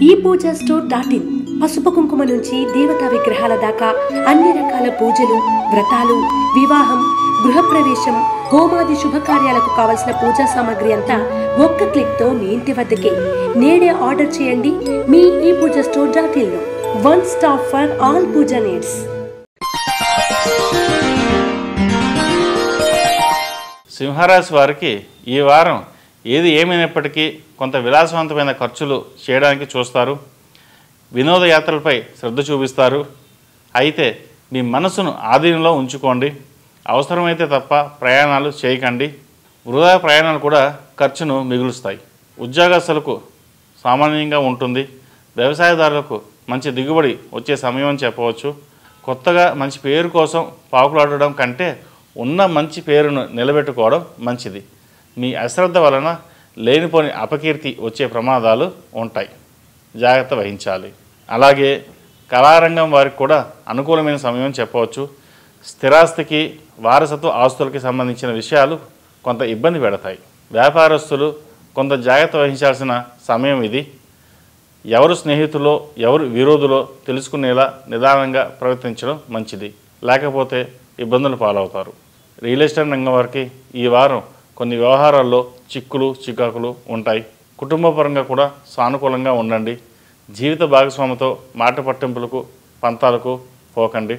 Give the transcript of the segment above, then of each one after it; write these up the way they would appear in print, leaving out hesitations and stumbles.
ePoojaStore.in పసుపు కుంకుమ నుంచి దేవతా విగ్రహాల దాకా అన్ని రకాల పూజలు, వ్రతాలు, వివాహం, గృహప్రవేశం, హోమాది శుభకార్యాలకు కావలసిన పూజా సామాగ్రి అంతా ఒక్క క్లిక్ తో మీ ఇంటి వద్దకే. నేడే ఆర్డర్ చేయండి మీ ePoojaStore.in లో. One stop for all pooja needs. సింహరాశి వారికి ఈ వారం ఏది ఏమైనప్పటికీ కొంత విలాసవంతమైన ఖర్చులు చేయడానికి చూస్తారు. వినోదయాత్రలపై శ్రద్ధ చూపిస్తారు. అయితే మీ మనసును ఆధీనంలో ఉంచుకోండి. అవసరమైతే తప్ప ప్రయాణాలు చేయకండి. వృధా ప్రయాణాలు కూడా ఖర్చును మిగులుస్తాయి. ఉద్యోగస్తులకు సామాన్యంగా ఉంటుంది. వ్యవసాయదారులకు మంచి దిగుబడి వచ్చే సమయం అని చెప్పవచ్చు. కొత్తగా మంచి పేరు కోసం పాకులాడడం కంటే ఉన్న మంచి పేరును నిలబెట్టుకోవడం మంచిది. మీ అశ్రద్ధ వలన లేనిపోని అపకీర్తి వచ్చే ప్రమాదాలు ఉంటాయి. జాగ్రత్త వహించాలి. అలాగే కళారంగం వారికి కూడా అనుకూలమైన సమయం చెప్పవచ్చు. స్థిరాస్తికి, వారసత్వ ఆస్తులకి సంబంధించిన విషయాలు కొంత ఇబ్బంది పెడతాయి. వ్యాపారస్తులు కొంత జాగ్రత్త వహించాల్సిన సమయం ఇది. ఎవరు స్నేహితులో ఎవరు విరోధులో తెలుసుకునేలా నిదానంగా ప్రవర్తించడం మంచిది. లేకపోతే ఇబ్బందులు పాలవుతారు. రియల్ ఎస్టేట్ రంగం వారికి ఈ వారం కొన్ని వ్యవహారాల్లో చిక్కులు చికాకులు ఉంటాయి. కుటుంబపరంగా కూడా సానుకూలంగా ఉండండి. జీవిత భాగస్వామితో మాట పట్టింపులకు పంతాలకు పోకండి.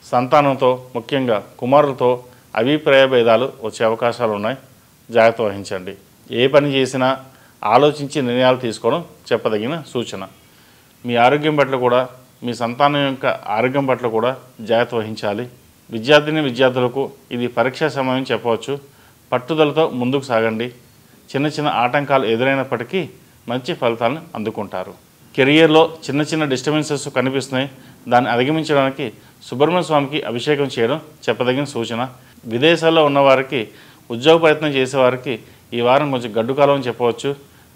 సంతానంతో, ముఖ్యంగా కుమారులతో అభిప్రాయ భేదాలు వచ్చే అవకాశాలు ఉన్నాయి. జాగ్రత్త వహించండి. ఏ పని చేసినా ఆలోచించి నిర్ణయాలు తీసుకోవడం చెప్పదగిన సూచన. మీ ఆరోగ్యం పట్ల కూడా, మీ సంతానం యొక్క ఆరోగ్యం పట్ల కూడా జాగ్రత్త వహించాలి. విద్యార్థులకు ఇది పరీక్షా సమయం చెప్పవచ్చు. పట్టుదలతో ముందుకు సాగండి. చిన్న చిన్న ఆటంకాలు ఎదురైనప్పటికీ మంచి ఫలితాలను అందుకుంటారు. కెరియర్లో చిన్న చిన్న డిస్టర్బెన్సెస్ కనిపిస్తున్నాయి. దాన్ని అధిగమించడానికి సుబ్రహ్మణ్య స్వామికి అభిషేకం చేయడం చెప్పదగిన సూచన. విదేశాల్లో ఉన్నవారికి, ఉద్యోగ ప్రయత్నం చేసేవారికి ఈ వారం కొంచెం గడ్డు కాలం అని చెప్పవచ్చు.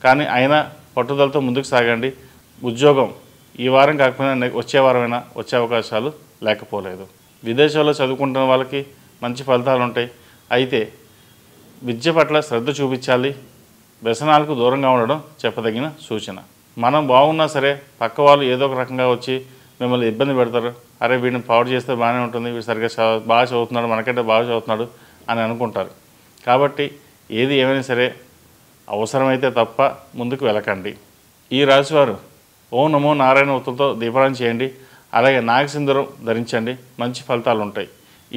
కానీ అయినా పట్టుదలతో ముందుకు సాగండి. ఉద్యోగం ఈ వారం కాకపోయినా వచ్చే వారమైనా వచ్చే అవకాశాలు లేకపోలేదు. విదేశాల్లో చదువుకుంటున్న వాళ్ళకి మంచి ఫలితాలు ఉంటాయి. అయితే విద్య పట్ల శ్రద్ధ చూపించాలి. వ్యసనాలకు దూరంగా ఉండడం చెప్పదగిన సూచన. మనం బాగున్నా సరే పక్క వాళ్ళు ఏదో ఒక రకంగా వచ్చి మిమ్మల్ని ఇబ్బంది పెడతారు. అరే వీడిని పాడు చేస్తే బాగానే ఉంటుంది, వీడు సరిగ్గా బాగా చదువుతున్నాడు, మనకంటే బాగా చదువుతున్నాడు అని అనుకుంటారు. కాబట్టి ఏది ఏమైనా సరే అవసరమైతే తప్ప ముందుకు వెళ్ళకండి. ఈ రాశివారు ఓం నమో నారాయణ ఒత్తులతో దీపారాధన చేయండి. అలాగే నాగసింధూరం ధరించండి. మంచి ఫలితాలు ఉంటాయి.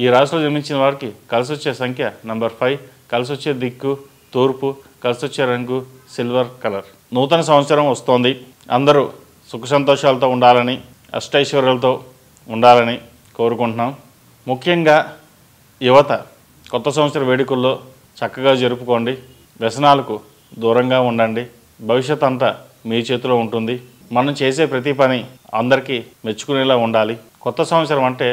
ఈ రాశిలో జన్మించిన వారికి కలిసి వచ్చే సంఖ్య నంబర్ 5, కలిసి వచ్చే దిక్కు తూర్పు, కలిసి వచ్చే రంగు సిల్వర్ కలర్. నూతన సంవత్సరం వస్తోంది. అందరూ సుఖ సంతోషాలతో ఉండాలని, అష్టైశ్వర్యాలతో ఉండాలని కోరుకుంటున్నాం. ముఖ్యంగా యువత కొత్త సంవత్సర వేడుకల్లో చక్కగా జరుపుకోండి. వ్యసనాలకు దూరంగా ఉండండి. భవిష్యత్ అంతా మీ చేతిలో ఉంటుంది. మనం చేసే ప్రతి పని అందరికీ మెచ్చుకునేలా ఉండాలి. కొత్త సంవత్సరం అంటే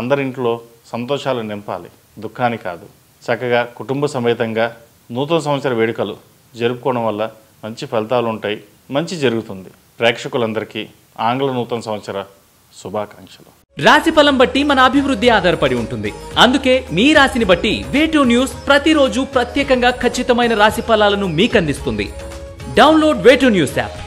అందరింట్లో సంతోషాలు నింపాలి, దుఃఖాన్ని కాదు. చక్కగా కుటుంబ సమేతంగా నూతన సంవత్సర వేడుకలు జరుపుకోవడం వల్ల మంచి ఫలితాలు ఉంటాయి, మంచి జరుగుతుంది. ప్రేక్షకులందరికీ ఆంగ్ల నూతన సంవత్సర శుభాకాంక్షలు. రాశి ఫలం బట్టి మన అభివృద్ధి ఆధారపడి ఉంటుంది. అందుకే మీ రాశిని బట్టి వే2 న్యూస్ ప్రతిరోజు ప్రత్యేకంగా ఖచ్చితమైన రాశి ఫలాలను మీకు అందిస్తుంది. Download Way2News app.